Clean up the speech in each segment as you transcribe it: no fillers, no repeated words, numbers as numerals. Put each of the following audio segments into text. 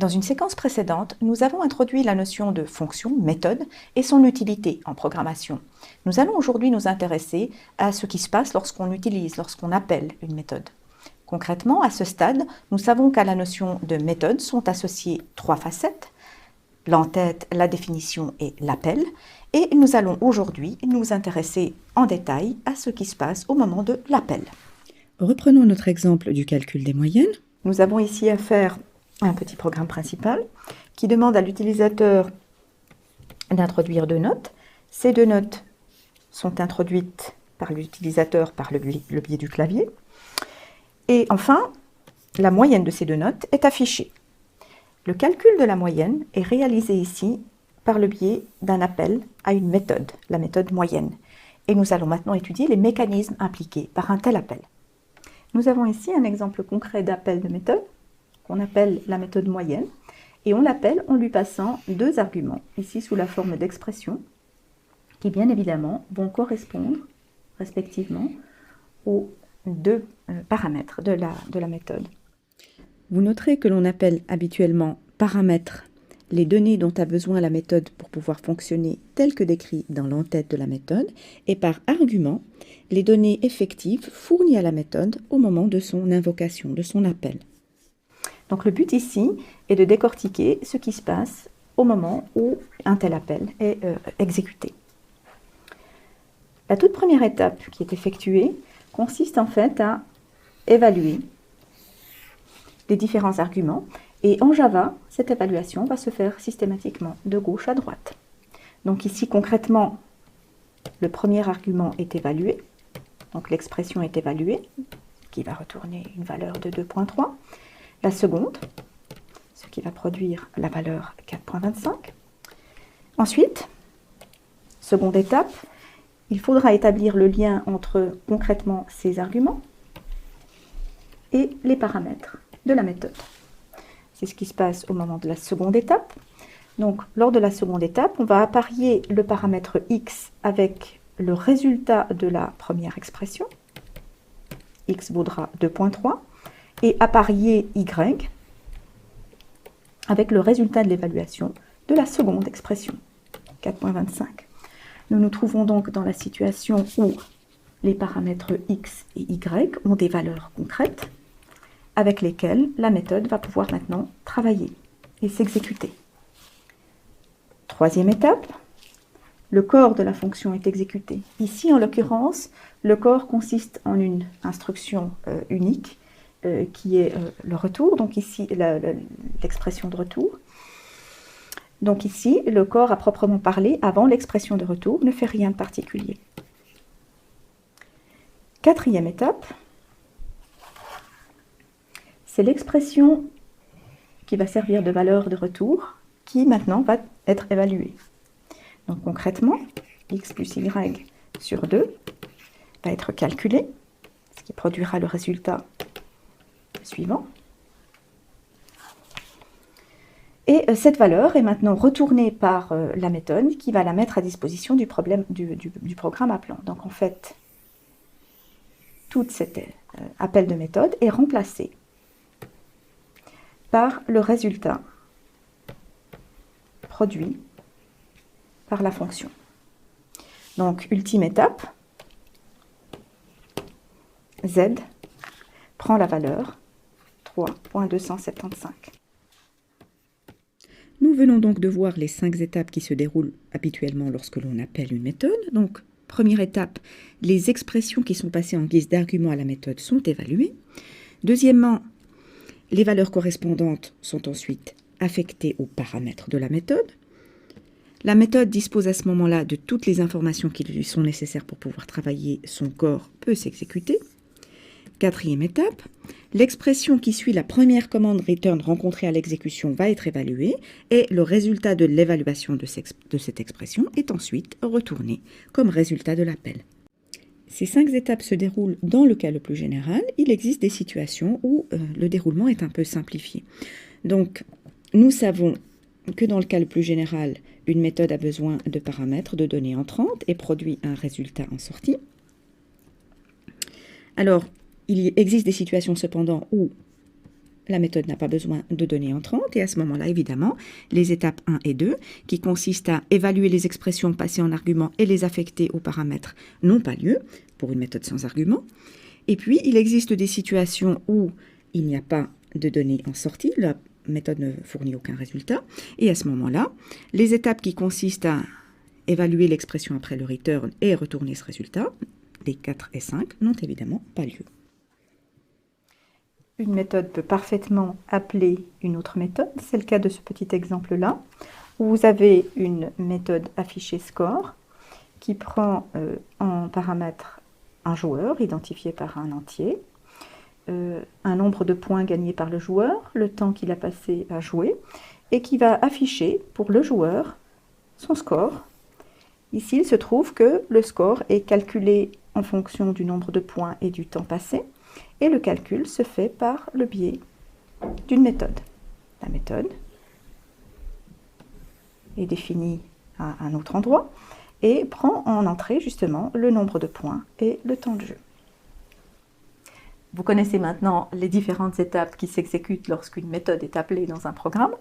Dans une séquence précédente, nous avons introduit la notion de fonction, méthode, et son utilité en programmation. Nous allons aujourd'hui nous intéresser à ce qui se passe lorsqu'on utilise, lorsqu'on appelle une méthode. Concrètement, à ce stade, nous savons qu'à la notion de méthode sont associées trois facettes, l'entête, la définition et l'appel, et nous allons aujourd'hui nous intéresser en détail à ce qui se passe au moment de l'appel. Reprenons notre exemple du calcul des moyennes. Nous avons ici affaire à un petit programme principal qui demande à l'utilisateur d'introduire deux notes. Ces deux notes sont introduites par l'utilisateur par le biais du clavier. Et enfin, la moyenne de ces deux notes est affichée. Le calcul de la moyenne est réalisé ici par le biais d'un appel à une méthode, la méthode moyenne. Et nous allons maintenant étudier les mécanismes impliqués par un tel appel. Nous avons ici un exemple concret d'appel de méthode qu'on appelle la méthode moyenne, et on l'appelle en lui passant deux arguments, ici sous la forme d'expressions, qui bien évidemment vont correspondre respectivement aux deux paramètres de la méthode. Vous noterez que l'on appelle habituellement paramètres les données dont a besoin la méthode pour pouvoir fonctionner telles que décrit dans l'entête de la méthode, et par argument les données effectives fournies à la méthode au moment de son invocation, de son appel. Donc le but ici est de décortiquer ce qui se passe au moment où un tel appel est exécuté. La toute première étape qui est effectuée consiste en fait à évaluer les différents arguments, et en Java, cette évaluation va se faire systématiquement de gauche à droite. Donc ici concrètement, le premier argument est évalué, donc l'expression est évaluée, qui va retourner une valeur de 2.3. La seconde, ce qui va produire la valeur 4.25. Ensuite, seconde étape, il faudra établir le lien entre concrètement ces arguments et les paramètres de la méthode. C'est ce qui se passe au moment de la seconde étape. Donc, lors de la seconde étape, on va apparier le paramètre x avec le résultat de la première expression. X vaudra 2.3. Et apparier y avec le résultat de l'évaluation de la seconde expression, 4.25. Nous nous trouvons donc dans la situation où les paramètres x et y ont des valeurs concrètes avec lesquelles la méthode va pouvoir maintenant travailler et s'exécuter. Troisième étape, le corps de la fonction est exécuté. Ici, en l'occurrence, le corps consiste en une instruction unique qui est le retour, donc ici l'expression de retour. Donc ici, le corps à proprement parler, avant l'expression de retour, ne fait rien de particulier. Quatrième étape, c'est l'expression qui va servir de valeur de retour qui maintenant va être évaluée. Donc concrètement, x plus y sur 2 va être calculé, ce qui produira le résultat suivant. Et cette valeur est maintenant retournée par la méthode qui va la mettre à disposition du programme appelant. Donc en fait, tout cet appel de méthode est remplacé par le résultat produit par la fonction. Donc ultime étape, z prend la valeur 3.275. Nous venons donc de voir les 5 étapes qui se déroulent habituellement lorsque l'on appelle une méthode. Donc, première étape, les expressions qui sont passées en guise d'argument à la méthode sont évaluées. Deuxièmement, les valeurs correspondantes sont ensuite affectées aux paramètres de la méthode. La méthode dispose à ce moment-là de toutes les informations qui lui sont nécessaires pour pouvoir travailler. Son corps peut s'exécuter. Quatrième étape, l'expression qui suit la première commande return rencontrée à l'exécution va être évaluée et le résultat de l'évaluation de cette expression est ensuite retourné comme résultat de l'appel. Ces 5 étapes se déroulent dans le cas le plus général. Il existe des situations où le déroulement est un peu simplifié. Donc, nous savons que dans le cas le plus général, une méthode a besoin de paramètres, de données entrantes et produit un résultat en sortie. Alors, il existe des situations cependant où la méthode n'a pas besoin de données entrantes et à ce moment-là, évidemment, les étapes 1 et 2, qui consistent à évaluer les expressions passées en argument et les affecter aux paramètres, n'ont pas lieu pour une méthode sans argument. Et puis, il existe des situations où il n'y a pas de données en sortie, la méthode ne fournit aucun résultat, et à ce moment-là, les étapes qui consistent à évaluer l'expression après le return et retourner ce résultat, les 4 et 5, n'ont évidemment pas lieu. Une méthode peut parfaitement appeler une autre méthode. C'est le cas de ce petit exemple-là, où vous avez une méthode affichée score qui prend en paramètre un joueur identifié par un entier, un nombre de points gagnés par le joueur, le temps qu'il a passé à jouer, et qui va afficher pour le joueur son score. Ici, il se trouve que le score est calculé en fonction du nombre de points et du temps passé. Et le calcul se fait par le biais d'une méthode. La méthode est définie à un autre endroit et prend en entrée justement le nombre de points et le temps de jeu. Vous connaissez maintenant les différentes étapes qui s'exécutent lorsqu'une méthode est appelée dans un programme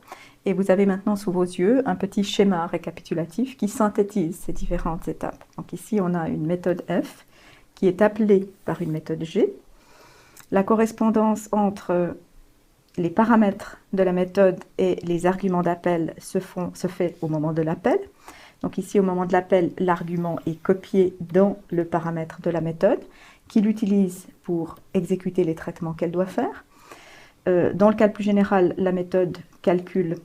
et vous avez maintenant sous vos yeux un petit schéma récapitulatif qui synthétise ces différentes étapes. Donc ici on a une méthode F qui est appelée par une méthode G. La correspondance entre les paramètres de la méthode et les arguments d'appel se fait au moment de l'appel. Donc ici, au moment de l'appel, l'argument est copié dans le paramètre de la méthode qui l'utilise pour exécuter les traitements qu'elle doit faire. Dans le cas plus général, la méthode calcule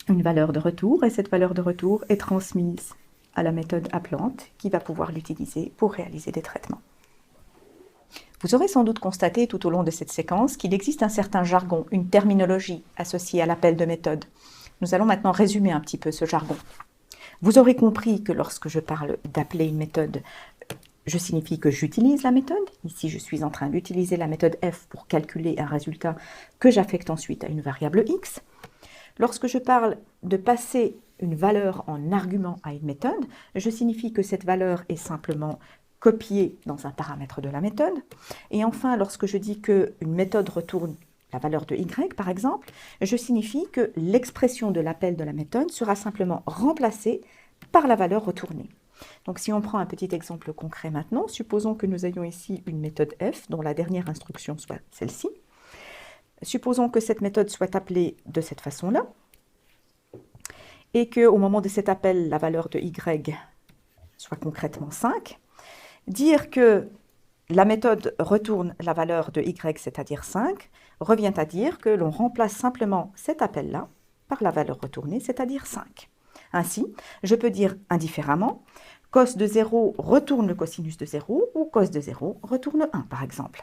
une valeur de retour et cette valeur de retour est transmise à la méthode appelante qui va pouvoir l'utiliser pour réaliser des traitements. Vous aurez sans doute constaté tout au long de cette séquence qu'il existe un certain jargon, une terminologie associée à l'appel de méthode. Nous allons maintenant résumer un petit peu ce jargon. Vous aurez compris que lorsque je parle d'appeler une méthode, je signifie que j'utilise la méthode. Ici, je suis en train d'utiliser la méthode F pour calculer un résultat que j'affecte ensuite à une variable X. Lorsque je parle de passer une valeur en argument à une méthode, je signifie que cette valeur est simplement copié dans un paramètre de la méthode. Et enfin, lorsque je dis qu'une méthode retourne la valeur de y, par exemple, je signifie que l'expression de l'appel de la méthode sera simplement remplacée par la valeur retournée. Donc si on prend un petit exemple concret maintenant, supposons que nous ayons ici une méthode f dont la dernière instruction soit celle-ci. Supposons que cette méthode soit appelée de cette façon-là et qu'au moment de cet appel, la valeur de y soit concrètement 5. Dire que la méthode retourne la valeur de y, c'est-à-dire 5, revient à dire que l'on remplace simplement cet appel-là par la valeur retournée, c'est-à-dire 5. Ainsi, je peux dire indifféremment, cos de 0 retourne le cosinus de 0 ou cos de 0 retourne 1, par exemple.